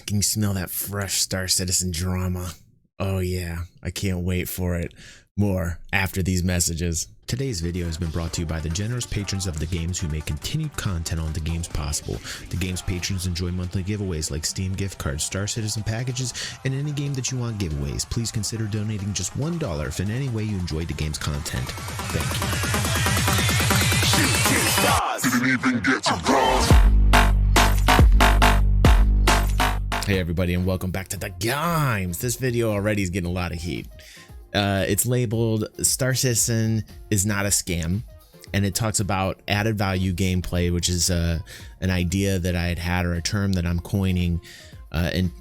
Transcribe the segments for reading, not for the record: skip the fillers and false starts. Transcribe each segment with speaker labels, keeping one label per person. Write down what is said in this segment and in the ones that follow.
Speaker 1: can smell that fresh Star Citizen drama. Oh yeah, I can't wait for it. More after these messages. Today's video has been brought to you by the generous patrons of the games who make continued content on the games possible. The games patrons enjoy monthly giveaways like Steam gift cards, Star Citizen packages, and any game that you want giveaways. Please consider donating just $1 if in any way you enjoyed the game's content. Thank you.
Speaker 2: Didn't even get to cross.
Speaker 1: Hey everybody, and welcome back to the games. This video already is getting a lot of heat. It's labeled Star Citizen is not a scam, and it talks about added value gameplay, which is an idea that I had or a term that I'm coining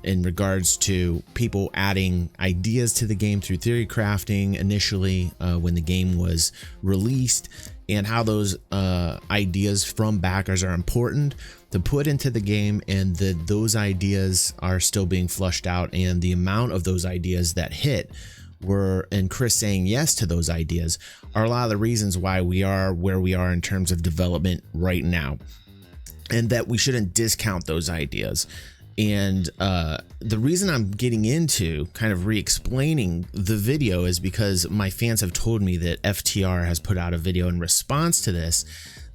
Speaker 1: in regards to people adding ideas to the game through theory crafting initially when the game was released, and how those ideas from backers are important to put into the game, and that those ideas are still being flushed out, and the amount of those ideas that hit and Chris saying yes to those ideas are a lot of the reasons why we are where we are in terms of development right now, and that we shouldn't discount those ideas. And the reason I'm getting into kind of re-explaining the video is because my fans have told me that FTR has put out a video in response to this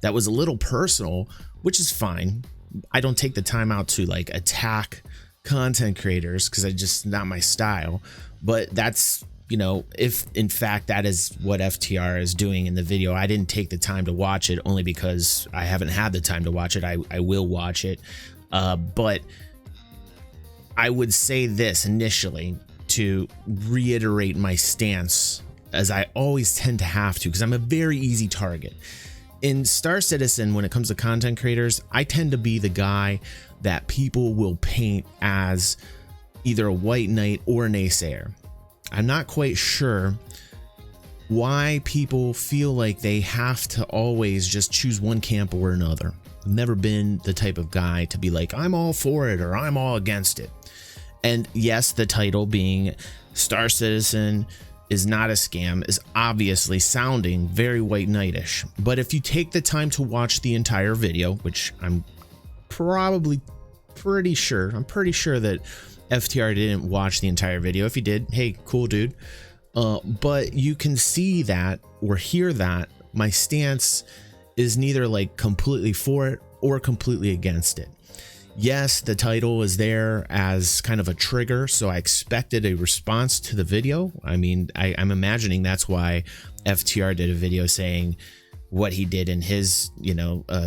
Speaker 1: that was a little personal, which is fine. I don't take the time out to like attack content creators because it's just not my style. But that's, you know, if in fact that is what FTR is doing in the video. I didn't take the time to watch it only because I haven't had the time to watch it. I will watch it. But I would say this initially to reiterate my stance, as I always tend to have to, because I'm a very easy target. In Star Citizen, when it comes to content creators, I tend to be the guy that people will paint as either a white knight or a naysayer. I'm not quite sure why people feel like they have to always just choose one camp or another. I've never been the type of guy to be like, I'm all for it or I'm all against it. And yes, the title being Star Citizen is not a scam is obviously sounding very white knightish. But if you take the time to watch the entire video, which I'm pretty sure that FTR didn't watch the entire video. If you did, hey, cool dude. But you can see that or hear that my stance is neither like completely for it or completely against it. Yes, the title is there as kind of a trigger, so I expected a response to the video. I mean, I'm imagining that's why FTR did a video saying what he did in his,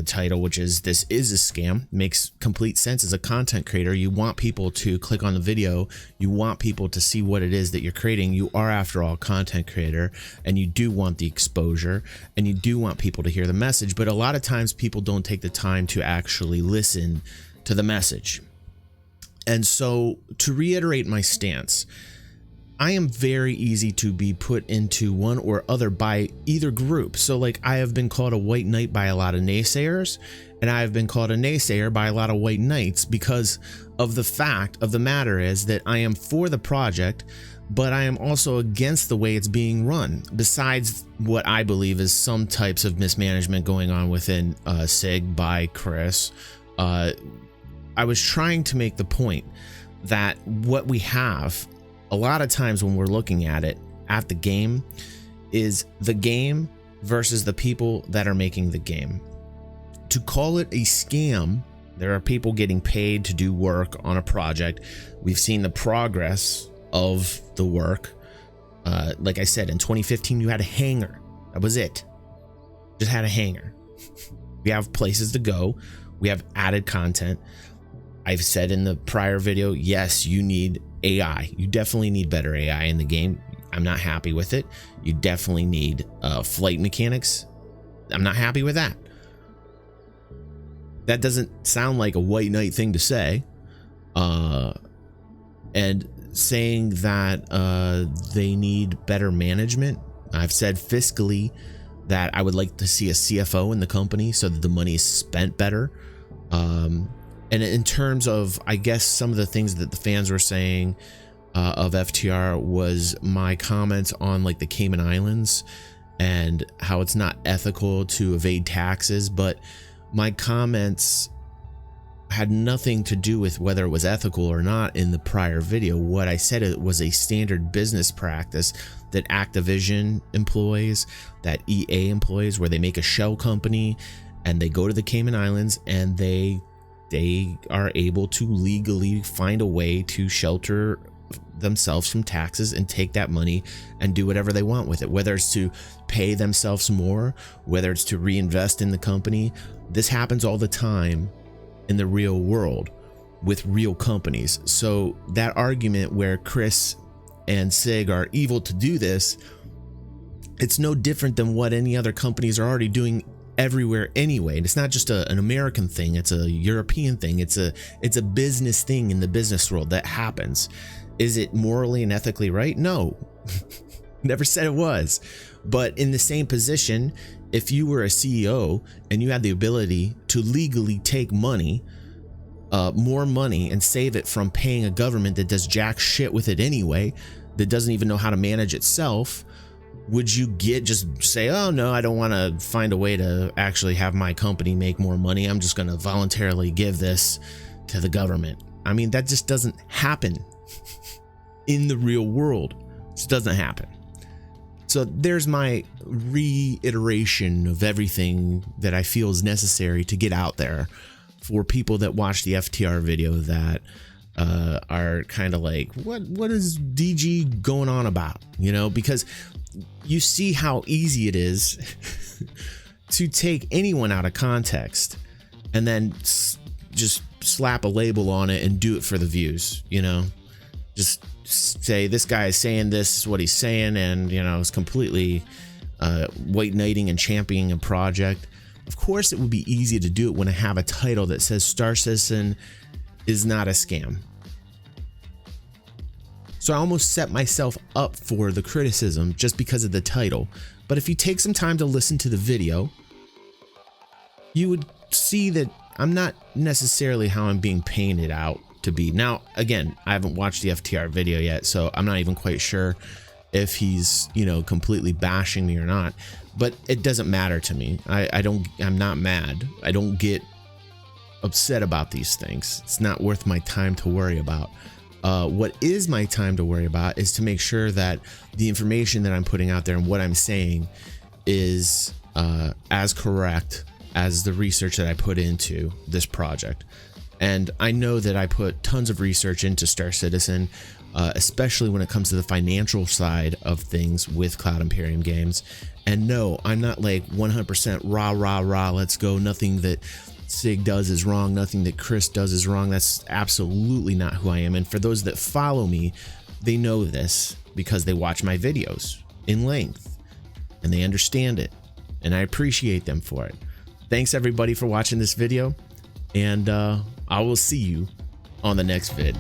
Speaker 1: title, which is "This is a scam." Makes complete sense. As a content creator, you want people to click on the video. You want people to see what it is that you're creating. You are, after all, a content creator, and you do want the exposure, and you do want people to hear the message. But a lot of times people don't take the time to actually listen to the message. And so, to reiterate my stance, I am very easy to be put into one or other by either group. So like, I have been called a white knight by a lot of naysayers, and I have been called a naysayer by a lot of white knights, because of the fact of the matter is that I am for the project, but I am also against the way it's being run, besides what I believe is some types of mismanagement going on within SIG by Chris. I was trying to make the point that what we have a lot of times when we're looking at it at the game is the game versus the people that are making the game. To call it a scam, there are people getting paid to do work on a project. We've seen the progress of the work. Like I said, in 2015, you had a hangar. That was it. Just had a hangar. We have places to go. We have added content. I've said in the prior video, yes, you need AI. You definitely need better AI in the game. I'm not happy with it. You definitely need flight mechanics. I'm not happy with that. That doesn't sound like a white knight thing to say. And saying that they need better management. I've said fiscally that I would like to see a CFO in the company so that the money is spent better. And in terms of, I guess, some of the things that the fans were saying of FTR was my comments on like the Cayman Islands and how it's not ethical to evade taxes. But my comments had nothing to do with whether it was ethical or not in the prior video. What I said, it was a standard business practice that Activision employs, that EA employs, where they make a shell company and they go to the Cayman Islands and they are able to legally find a way to shelter themselves from taxes and take that money and do whatever they want with it, whether it's to pay themselves more, whether it's to reinvest in the company. This happens all the time in the real world with real companies. So that argument where Chris and Sig are evil to do this, it's no different than what any other companies are already doing everywhere anyway. And it's not just an American thing, it's a European thing, it's a business thing in the business world that happens. Is it morally and ethically right? No. Never said it was. But in the same position, if you were a CEO and you had the ability to legally take money, more money, and save it from paying a government that does jack shit with it anyway, that doesn't even know how to manage itself, would you just say, oh no, I don't want to find a way to actually have my company make more money, I'm just going to voluntarily give this to the government? I mean, that just doesn't happen in the real world. It just doesn't happen. So there's my reiteration of everything that I feel is necessary to get out there for people that watch the FTR video that are kind of like, what is DG going on about? You know, because you see how easy it is to take anyone out of context and then just slap a label on it and do it for the views, you know, just say this guy is saying this is what he's saying, and you know, it's completely white knighting and championing a project. Of course it would be easy to do it when I have a title that says Star Citizen is not a scam. So I almost set myself up for the criticism just because of the title. But if you take some time to listen to the video, you would see that I'm not necessarily how I'm being painted out to be. Now, again, I haven't watched the FTR video yet, so I'm not even quite sure if he's, you know, completely bashing me or not, but it doesn't matter to me. I'm not mad. I don't get upset about these things. It's not worth my time to worry about. What is my time to worry about is to make sure that the information that I'm putting out there and what I'm saying is as correct as the research that I put into this project. And I know that I put tons of research into Star Citizen, especially when it comes to the financial side of things with Cloud Imperium Games. And no, I'm not like 100% rah, let's go. Nothing that Sig does is wrong. Nothing that Chris does is wrong. That's absolutely not who I am. And for those that follow me, they know this because they watch my videos in length and they understand it. And I appreciate them for it. Thanks everybody for watching this video. And I will see you on the next vid.